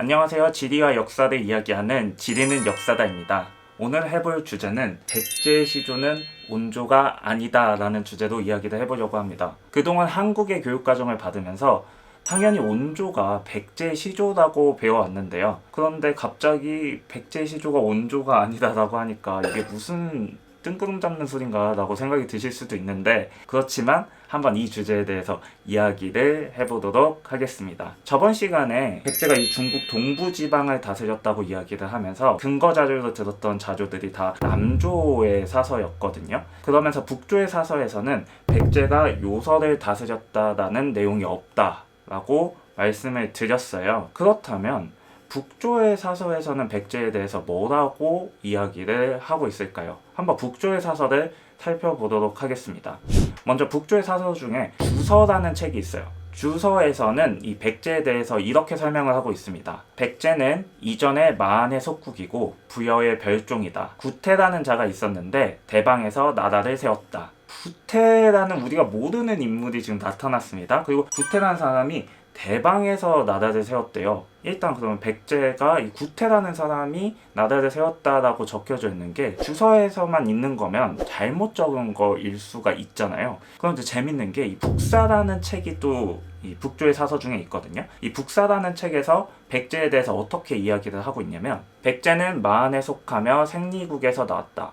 안녕하세요. 지리와 역사를 이야기하는 지리는 역사다입니다. 오늘 해볼 주제는 백제 시조는 온조가 아니다 라는 주제로 이야기를 해보려고 합니다. 그동안 한국의 교육과정을 받으면서 당연히 온조가 백제 시조라고 배워왔는데요. 그런데 갑자기 백제 시조가 온조가 아니다라고 하니까 이게 무슨 뜬구름 잡는 소린가 라고 생각이 드실 수도 있는데, 그렇지만 한번 이 주제에 대해서 이야기를 해보도록 하겠습니다. 저번 시간에 백제가 이 중국 동부지방을 다스렸다고 이야기를 하면서 근거 자료로 들었던 자료들이 다 남조의 사서였거든요. 그러면서 북조의 사서에서는 백제가 요서를 다스렸다라는 내용이 없다라고 말씀을 드렸어요. 그렇다면 북조의 사서에서는 백제에 대해서 뭐라고 이야기를 하고 있을까요? 한번 북조의 사서를 살펴보도록 하겠습니다. 먼저 북조의 사서 중에 주서라는 책이 있어요. 주서에서는 이 백제에 대해서 이렇게 설명을 하고 있습니다. 백제는 이전에 마한의 속국이고 부여의 별종이다. 구태라는 자가 있었는데 대방에서 나라를 세웠다. 구태라는 우리가 모르는 인물이 지금 나타났습니다. 그리고 구태라는 사람이 대방에서 나라를 세웠대요. 일단 그러면 백제가 이 구태라는 사람이 나라를 세웠다라고 적혀져 있는 게 주서에서만 있는 거면 잘못 적은 거일 수가 있잖아요. 그런데 재밌는 게 이 북사라는 책이 또 이 북조의 사서 중에 있거든요. 이 북사라는 책에서 백제에 대해서 어떻게 이야기를 하고 있냐면, 백제는 마한에 속하며 생리국에서 나왔다.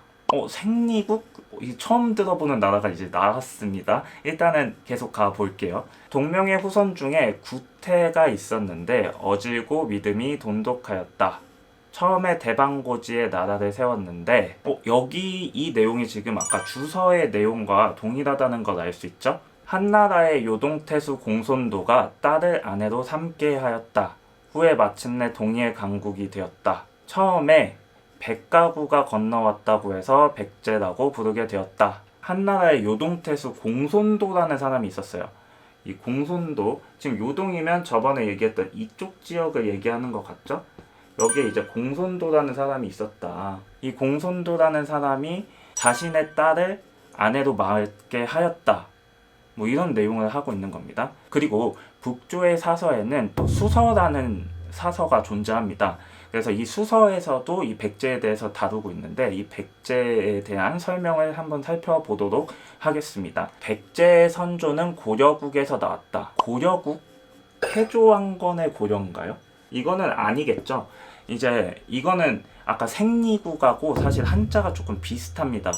생리국? 처음 들어보는 나라가 이제 나왔습니다. 일단은 계속 가볼게요. 동명의 후손 중에 구태가 있었는데 어질고 믿음이 돈독하였다. 처음에 대방고지에 나라를 세웠는데, 여기 이 내용이 지금 아까 주서의 내용과 동일하다는 걸 알 수 있죠? 한나라의 요동태수 공손도가 딸을 아내로 삼게 하였다. 후에 마침내 동의의 강국이 되었다. 처음에 백가구가 건너왔다고 해서 백제라고 부르게 되었다. 한나라의 요동태수 공손도라는 사람이 있었어요. 이 공손도, 지금 요동이면 저번에 얘기했던 이쪽 지역을 얘기하는 것 같죠? 여기에 이제 공손도라는 사람이 있었다. 이 공손도라는 사람이 자신의 딸을 아내로 맡게 하였다. 뭐 이런 내용을 하고 있는 겁니다. 그리고 북조의 사서에는 또 수서라는 사서가 존재합니다. 그래서 이 수서에서도 이 백제에 대해서 다루고 있는데, 이 백제에 대한 설명을 한번 살펴보도록 하겠습니다. 백제의 선조는 고려국에서 나왔다. 고려국? 태조왕건의 고려인가요? 이거는 아니겠죠. 이제 이거는 아까 생리국하고 사실 한자가 조금 비슷합니다.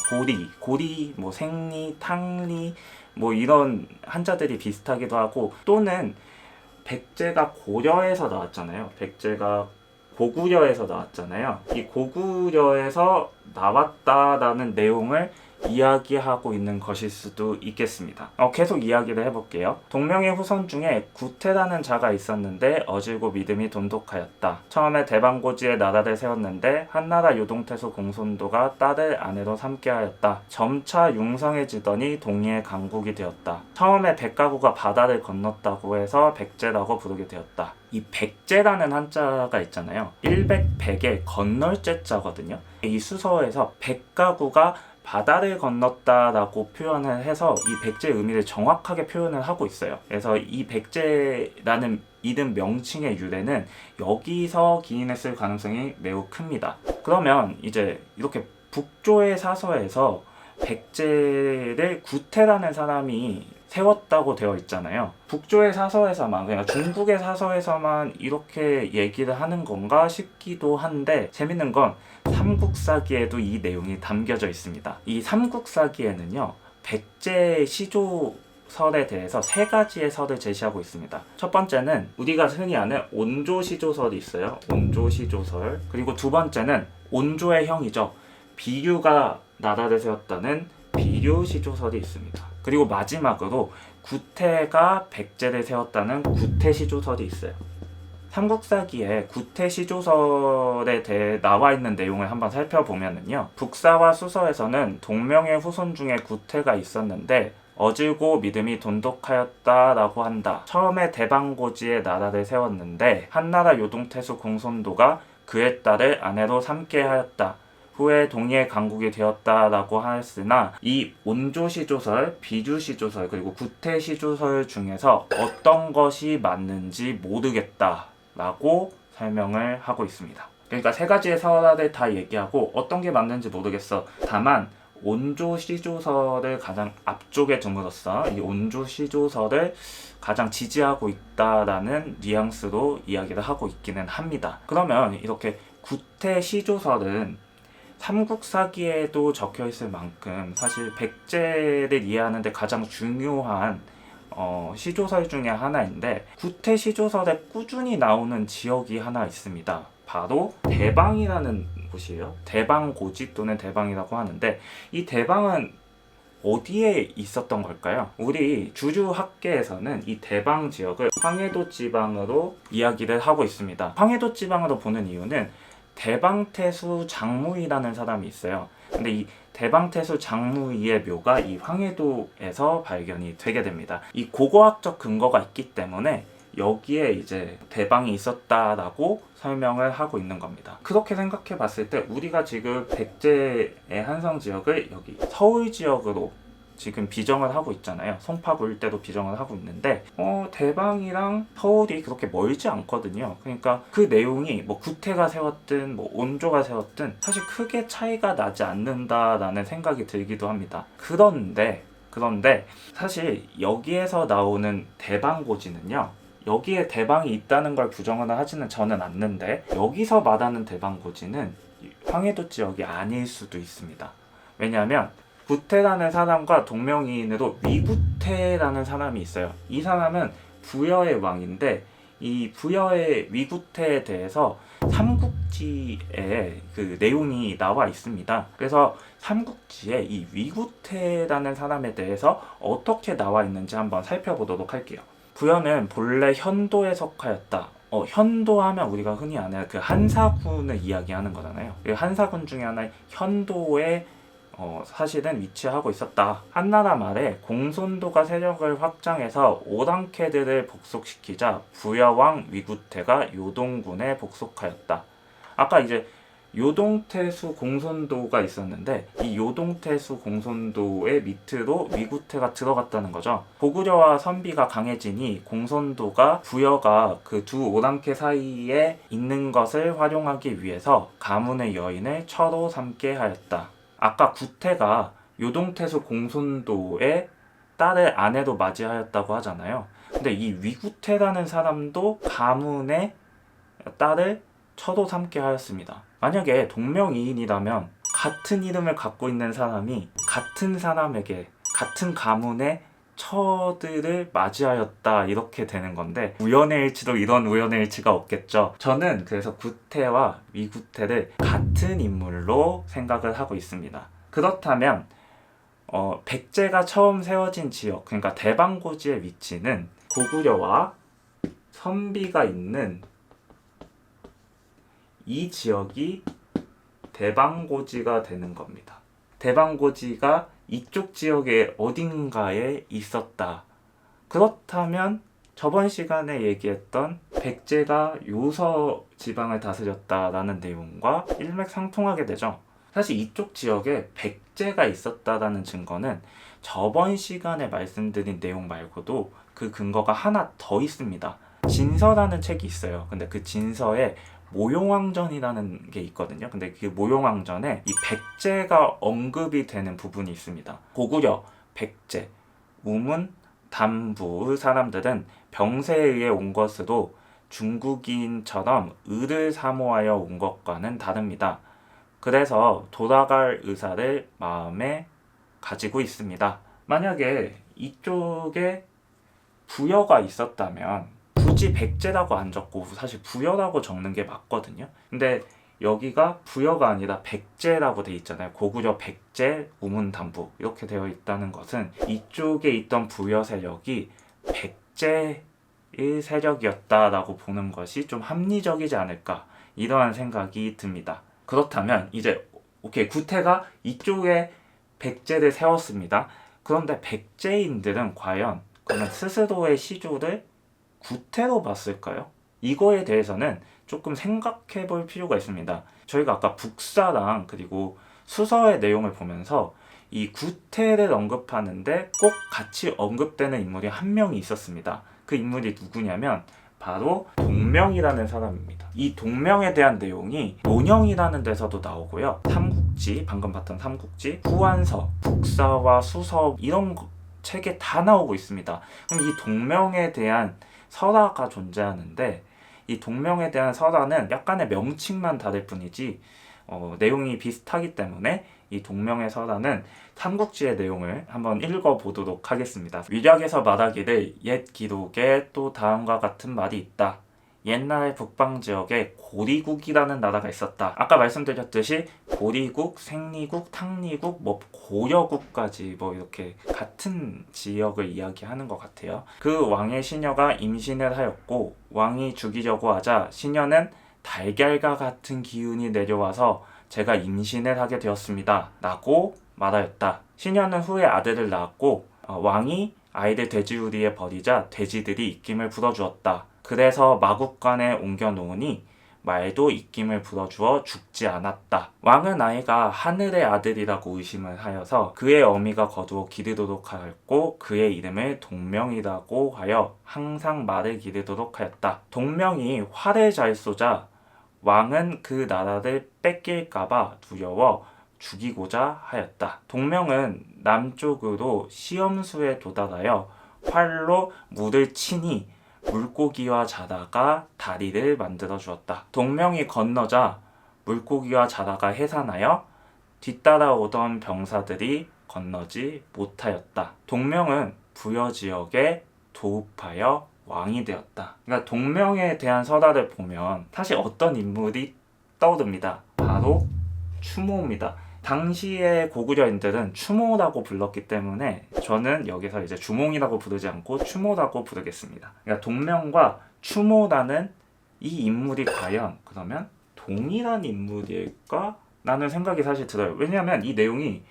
고리, 뭐 생리, 탕리, 뭐 이런 한자들이 비슷하기도 하고, 또는 백제가 고려에서 나왔잖아요. 백제가 고구려에서 나왔잖아요. 이 고구려에서 나왔다라는 내용을 이야기하고 있는 것일 수도 있겠습니다. 계속 이야기를 해볼게요. 동명의 후손 중에 구태라는 자가 있었는데 어질고 믿음이 돈독하였다. 처음에 대방고지에 나라를 세웠는데 한나라 요동태수 공손도가 딸을 아내로 삼게 하였다. 점차 융성해지더니 동의의 강국이 되었다. 처음에 백가구가 바다를 건넜다고 해서 백제라고 부르게 되었다. 이 백제라는 한자가 있잖아요. 100에 건널 제자거든요. 이 수서에서 백가구가 바다를 건넜다라고 표현을 해서 이 백제의 의미를 정확하게 표현을 하고 있어요. 그래서 이 백제라는 이름 명칭의 유래는 여기서 기인했을 가능성이 매우 큽니다. 그러면 이제 이렇게 북조의 사서에서 백제를 구태라는 사람이 세웠다고 되어 있잖아요. 북조의 사서에서만, 그러니까 중국의 사서에서만 이렇게 얘기를 하는 건가 싶기도 한데, 재밌는 건 삼국사기에도 이 내용이 담겨져 있습니다. 이 삼국사기에는요, 백제 시조설에 대해서 세 가지의 설을 제시하고 있습니다. 첫 번째는 우리가 흔히 아는 온조시조설이 있어요. 온조시조설. 그리고 두 번째는 온조의 형이죠. 비류가 나라를 세웠다는 비류시조설이 있습니다. 그리고 마지막으로 구태가 백제를 세웠다는 구태시조설이 있어요. 삼국사기에 구태시조설에 대해 나와 있는 내용을 한번 살펴보면요, 북사와 수서에서는 동명의 후손 중에 구태가 있었는데 어질고 믿음이 돈독하였다라고 한다. 처음에 대방고지에 나라를 세웠는데 한나라 요동태수 공손도가 그의 딸을 아내로 삼게 하였다. 후에 동의의 강국이 되었다라고 하였으나, 이 온조시조설, 비주시조설, 그리고 구태시조설 중에서 어떤 것이 맞는지 모르겠다라고 설명을 하고 있습니다. 그러니까 세 가지의 설화를 다 얘기하고 어떤 게 맞는지 모르겠어. 다만 온조 시조설을 가장 앞쪽에 둠으로써 이 온조 시조설을 가장 지지하고 있다라는 뉘앙스로 이야기를 하고 있기는 합니다. 그러면 이렇게 구태 시조설은 삼국사기에도 적혀 있을 만큼 사실 백제를 이해하는 데 가장 중요한 시조설 중에 하나인데, 구태 시조설에 꾸준히 나오는 지역이 하나 있습니다. 바로 대방이라는 곳이에요. 대방고지 또는 대방이라고 하는데, 이 대방은 어디에 있었던 걸까요? 우리 주주학계에서는 이 대방 지역을 황해도 지방으로 이야기를 하고 있습니다. 황해도 지방으로 보는 이유는 대방태수 장무이라는 사람이 있어요. 근데 이 대방태수 장무이의 묘가 이 황해도에서 발견이 되게 됩니다. 이 고고학적 근거가 있기 때문에 여기에 이제 대방이 있었다라고 설명을 하고 있는 겁니다. 그렇게 생각해 봤을 때 우리가 지금 백제의 한성 지역을 여기 서울 지역으로 지금 비정을 하고 있잖아요. 송파구 일대로 비정을 하고 있는데 대방이랑 서울이 그렇게 멀지 않거든요. 그러니까 그 내용이 뭐 구태가 세웠든 뭐 온조가 세웠든 사실 크게 차이가 나지 않는다라는 생각이 들기도 합니다. 그런데 사실 여기에서 나오는 대방고지는요, 여기에 대방이 있다는 걸 부정을 하지는 저는 않는데, 여기서 말하는 대방고지는 황해도 지역이 아닐 수도 있습니다. 왜냐하면 구태라는 사람과 동명이인으로 위구태라는 사람이 있어요. 이 사람은 부여의 왕인데, 이 부여의 위구태에 대해서 삼국지에 그 내용이 나와 있습니다. 그래서 삼국지에 이 위구태라는 사람에 대해서 어떻게 나와 있는지 한번 살펴보도록 할게요. 부여는 본래 현도에 속하였다. 현도하면 우리가 흔히 아는 그 한사군을 이야기하는 거잖아요. 그 한사군 중에 하나의 현도에 사실은 위치하고 있었다. 한나라 말에 공손도가 세력을 확장해서 오랑캐들을 복속시키자 부여왕 위구태가 요동군에 복속하였다. 아까 이제 요동태수 공손도가 있었는데, 이 요동태수 공손도의 밑으로 위구태가 들어갔다는 거죠. 고구려와 선비가 강해지니 공손도가 부여가 그 두 오랑캐 사이에 있는 것을 활용하기 위해서 가문의 여인을 처로 삼게 하였다. 아까 구태가 요동태수 공손도의 딸을 아내로 맞이하였다고 하잖아요. 근데 이 위구태라는 사람도 가문의 딸을 처로 삼게 하였습니다. 만약에 동명이인이라면 같은 이름을 갖고 있는 사람이 같은 사람에게 같은 가문의 처들을 맞이하였다, 이렇게 되는 건데, 우연의 일치도 이런 우연의 일치가 없겠죠. 저는 그래서 구태와 위구태를 같은 인물로 생각을 하고 있습니다. 그렇다면 백제가 처음 세워진 지역, 그러니까 대방고지의 위치는 고구려와 선비가 있는 이 지역이 대방고지가 되는 겁니다. 대방고지가 이쪽 지역의 어딘가에 있었다. 그렇다면 저번 시간에 얘기했던 백제가 요서 지방을 다스렸다라는 내용과 일맥상통하게 되죠. 사실 이쪽 지역에 백제가 있었다라는 증거는 저번 시간에 말씀드린 내용 말고도 그 근거가 하나 더 있습니다. 진서라는 책이 있어요. 근데 그 진서에 모용왕전이라는 게 있거든요. 근데 그 모용왕전에 이 백제가 언급이 되는 부분이 있습니다. 고구려, 백제, 우문, 담부의 사람들은 병세에 의해 온 것으로 중국인처럼 의를 사모하여 온 것과는 다릅니다. 그래서 돌아갈 의사를 마음에 가지고 있습니다. 만약에 이쪽에 부여가 있었다면 굳이 백제라고 안 적고 사실 부여라고 적는 게 맞거든요. 근데 여기가 부여가 아니라 백제라고 돼 있잖아요. 고구려 백제, 우문 담부 이렇게 되어 있다는 것은 이쪽에 있던 부여 세력이 백제의 세력이었다라고 보는 것이 좀 합리적이지 않을까, 이러한 생각이 듭니다. 그렇다면 이제 오케이, 구태가 이쪽에 백제를 세웠습니다. 그런데 백제인들은 과연 그러면 스스로의 시조를 구태로 봤을까요? 이거에 대해서는 조금 생각해 볼 필요가 있습니다. 저희가 아까 북사랑 그리고 수서의 내용을 보면서 이 구태를 언급하는데 꼭 같이 언급되는 인물이 한 명이 있었습니다. 그 인물이 누구냐면 바로 동명이라는 사람입니다. 이 동명에 대한 내용이 논형이라는 데서도 나오고요. 삼국지, 방금 봤던 삼국지, 후한서, 북사와 수서 이런 책에 다 나오고 있습니다. 그럼 이 동명에 대한 설화가 존재하는데 이 동명에 대한 설화는 약간의 명칭만 다를 뿐이지 내용이 비슷하기 때문에 이 동명의 설화는 삼국지의 내용을 한번 읽어보도록 하겠습니다. 위략에서 말하기를 옛 기록에 또 다음과 같은 말이 있다. 옛날 북방지역에 고리국이라는 나라가 있었다. 아까 말씀드렸듯이 고리국, 생리국, 탕리국, 고려국까지 이렇게 같은 지역을 이야기하는 것 같아요. 그 왕의 시녀가 임신을 하였고 왕이 죽이려고 하자 시녀는 달걀과 같은 기운이 내려와서 제가 임신을 하게 되었습니다. 라고 말하였다. 시녀는 후에 아들을 낳았고 왕이 아이를 돼지우리에 버리자 돼지들이 입김을 불어주었다. 그래서 마국간에 옮겨 놓으니 말도 입김을 불어주어 죽지 않았다. 왕은 아이가 하늘의 아들이라고 의심을 하여서 그의 어미가 거두어 기르도록 하였고 그의 이름을 동명이라고 하여 항상 말을 기르도록 하였다. 동명이 활을 잘 쏘자 왕은 그 나라를 뺏길까봐 두려워 죽이고자 하였다. 동명은 남쪽으로 시험수에 도달하여 활로 물을 치니 물고기와 자다가 다리를 만들어 주었다. 동명이 건너자 물고기와 자다가 해산하여 뒤따라오던 병사들이 건너지 못하였다. 동명은 부여 지역에 도읍하여 왕이 되었다. 그러니까 동명에 대한 설화를 보면 사실 어떤 인물이 떠오릅니다. 바로 추모입니다. 당시의 고구려인들은 추모라고 불렀기 때문에 저는 여기서 이제 주몽이라고 부르지 않고 추모라고 부르겠습니다. 그러니까 동명과 추모라는 이 인물이 과연 그러면 동일한 인물일까? 라는 생각이 사실 들어요. 왜냐하면 이 내용이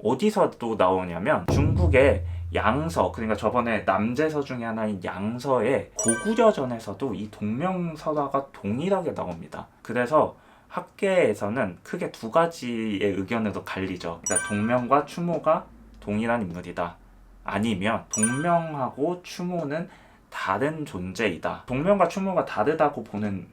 어디서 또 나오냐면 중국의 양서, 그러니까 저번에 남제서 중에 하나인 양서의 고구려전에서도 이 동명설화가 동일하게 나옵니다. 그래서 학계에서는 크게 두 가지의 의견으로 갈리죠. 그러니까 동명과 추모가 동일한 인물이다. 아니면 동명하고 추모는 다른 존재이다. 동명과 추모가 다르다고 보는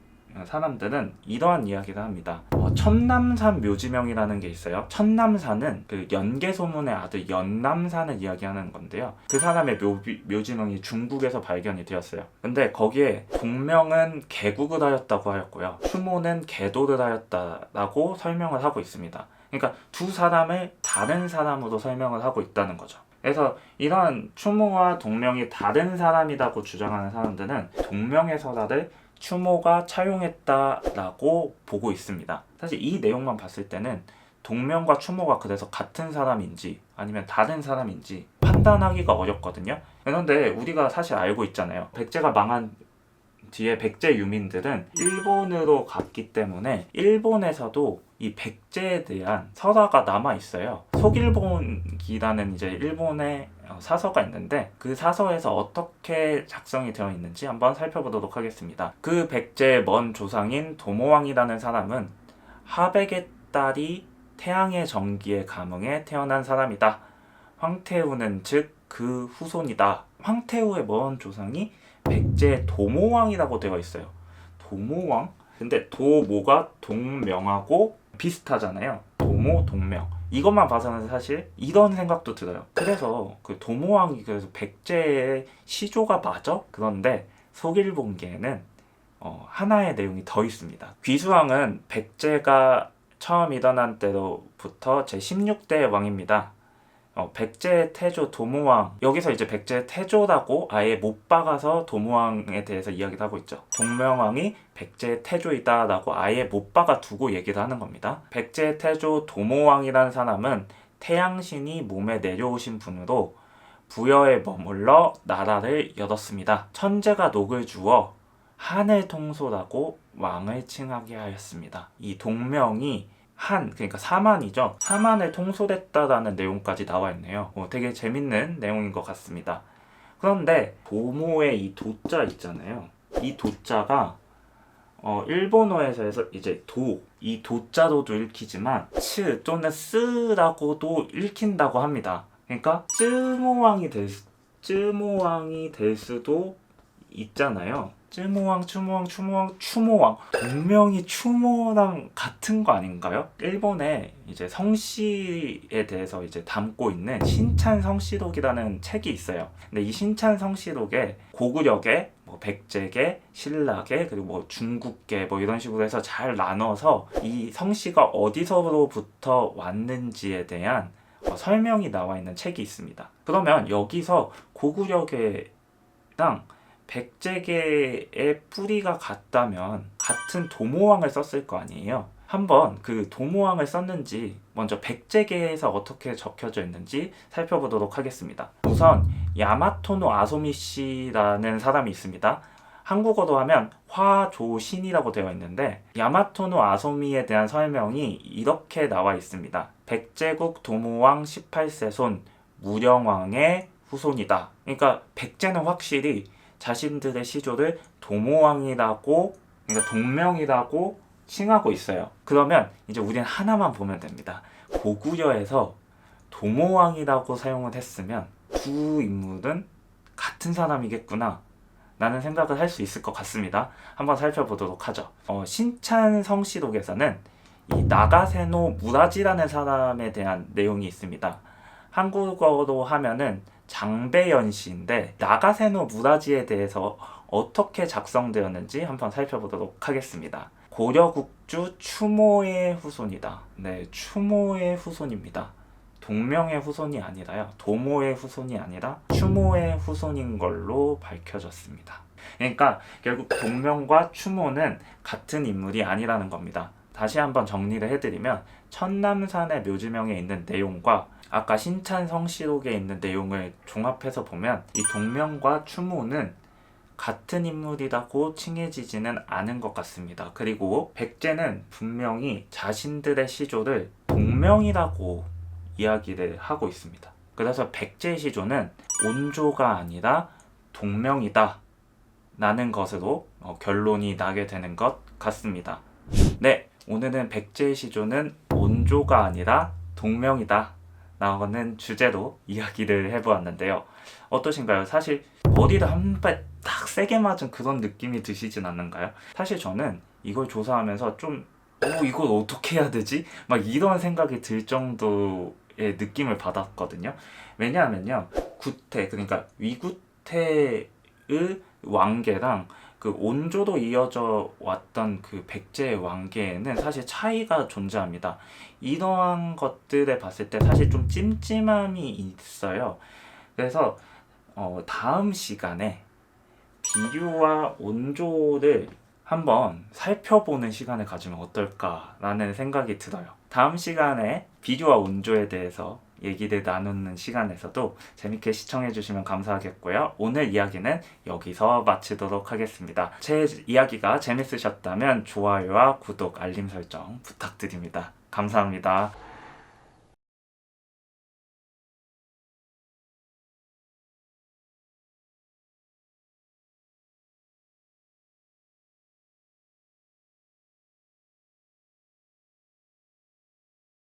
사람들은 이러한 이야기를 합니다. 천남산 묘지명이라는 게 있어요. 천남산은 그 연개소문의 아들 연남산을 이야기하는 건데요. 그 사람의 묘지명이 중국에서 발견이 되었어요. 근데 거기에 동명은 개국을 하였다고 하였고요. 추모는 개도를 하였다라고 설명을 하고 있습니다. 그러니까 두 사람을 다른 사람으로 설명을 하고 있다는 거죠. 그래서 이러한 추모와 동명이 다른 사람이라고 주장하는 사람들은 동명의 설화를 추모가 차용했다라고 보고 있습니다. 사실 이 내용만 봤을 때는 동명과 추모가 그래서 같은 사람인지 아니면 다른 사람인지 판단하기가 어렵거든요. 그런데 우리가 사실 알고 있잖아요. 백제가 망한 뒤에 백제 유민들은 일본으로 갔기 때문에 일본에서도 이 백제에 대한 설화가 남아 있어요. 속일본기라는 이제 일본의 사서가 있는데 그 사서에서 어떻게 작성이 되어 있는지 한번 살펴보도록 하겠습니다. 그 백제의 먼 조상인 도모왕이라는 사람은 하백의 딸이 태양의 정기에 감응해 태어난 사람이다. 황태우는 즉 그 후손이다. 황태우의 먼 조상이 백제의 도모왕이라고 되어 있어요. 도모왕? 근데 도모가 동명하고 비슷하잖아요. 도모, 동명. 이것만 봐서는 사실 이런 생각도 들어요. 그래서 그 도모왕이 그래서 백제의 시조가 맞아? 그런데 속일본계에는 하나의 내용이 더 있습니다. 귀수왕은 백제가 처음 일어난 때로부터 제16대 왕입니다. 백제 태조 도모왕, 여기서 이제 백제 태조라고 아예 못 박아서 도모왕에 대해서 이야기를 하고 있죠. 동명왕이 백제 태조이다 라고 아예 못 박아 두고 얘기를 하는 겁니다. 백제 태조 도모왕이라는 사람은 태양신이 몸에 내려오신 분으로 부여에 머물러 나라를 열었습니다. 천재가 녹을 주어 한을 통솔하고 왕을 칭하게 하였습니다. 이 동명이 그러니까 사만이죠. 사만을 통솔했다라는 내용까지 나와 있네요. 되게 재밌는 내용인 것 같습니다. 그런데 도모의 이 도자 있잖아요. 이 도자가 일본어에서 이제 이 도자로도 읽히지만 츠 또는 쓰라고도 읽힌다고 합니다. 그러니까 쯔모왕이 될 수도 있잖아요. 쯔모왕, 추모왕, 추모왕, 추모왕. 동명이 추모랑 같은 거 아닌가요? 일본의 이제 성씨에 대해서 이제 담고 있는 신찬 성씨록이라는 책이 있어요. 근데 이 신찬 성씨록에 고구려계, 뭐 백제계, 신라계, 그리고 뭐 중국계 뭐 이런 식으로 해서 잘 나눠서 이 성씨가 어디서부터 왔는지에 대한 설명이 나와 있는 책이 있습니다. 그러면 여기서 고구려계랑 백제계의 뿌리가 같다면 같은 도모왕을 썼을 거 아니에요. 한번 그 도모왕을 썼는지 먼저 백제계에서 어떻게 적혀져 있는지 살펴보도록 하겠습니다. 우선 야마토노 아소미씨라는 사람이 있습니다. 한국어로 하면 화조신이라고 되어 있는데 야마토노 아소미에 대한 설명이 이렇게 나와 있습니다. 백제국 도모왕 18세손 무령왕의 후손이다. 그러니까 백제는 확실히 자신들의 시조를 도모왕이라고, 그러니까 동명이라고 칭하고 있어요. 그러면 이제 우리는 하나만 보면 됩니다. 고구려에서 도모왕이라고 사용을 했으면 두 인물은 같은 사람이겠구나 라는 생각을 할 수 있을 것 같습니다. 한번 살펴보도록 하죠. 신찬 성씨록에서는 이 나가세노 무라지라는 사람에 대한 내용이 있습니다. 한국어로 하면은 장배연 씨인데 나가세노 무라지에 대해서 어떻게 작성되었는지 한번 살펴보도록 하겠습니다. 고려국주 추모의 후손이다. 네, 추모의 후손입니다. 동명의 후손이 아니라요. 도모의 후손이 아니라 추모의 후손인 걸로 밝혀졌습니다. 그러니까 결국 동명과 추모는 같은 인물이 아니라는 겁니다. 다시 한번 정리를 해드리면 천남산의 묘지명에 있는 내용과 아까 신찬 성씨록에 있는 내용을 종합해서 보면 이 동명과 추모는 같은 인물이라고 칭해지지는 않은 것 같습니다. 그리고 백제는 분명히 자신들의 시조를 동명이라고 이야기를 하고 있습니다. 그래서 백제 시조는 온조가 아니라 동명이다 라는 것으로 결론이 나게 되는 것 같습니다. 네, 오늘은 백제 시조는 온조가 아니라 동명이다 라는 주제로 이야기를 해보았는데요. 어떠신가요? 사실 머리를 한 발 딱 세게 맞은 그런 느낌이 드시진 않는가요? 사실 저는 이걸 조사하면서 좀 이걸 어떻게 해야 되지? 막 이런 생각이 들 정도의 느낌을 받았거든요. 왜냐하면요, 구태, 그러니까 위구태의 왕계랑 그 온조로 이어져 왔던 그 백제의 왕계에는 사실 차이가 존재합니다. 이러한 것들에 봤을 때 사실 좀 찜찜함이 있어요. 그래서 다음 시간에 비류와 온조를 한번 살펴보는 시간을 가지면 어떨까라는 생각이 들어요. 다음 시간에 비류와 온조에 대해서 얘기를 나누는 시간에서도 재밌게 시청해주시면 감사하겠고요. 오늘 이야기는 여기서 마치도록 하겠습니다. 제 이야기가 재밌으셨다면 좋아요와 구독, 알림 설정 부탁드립니다. 감사합니다.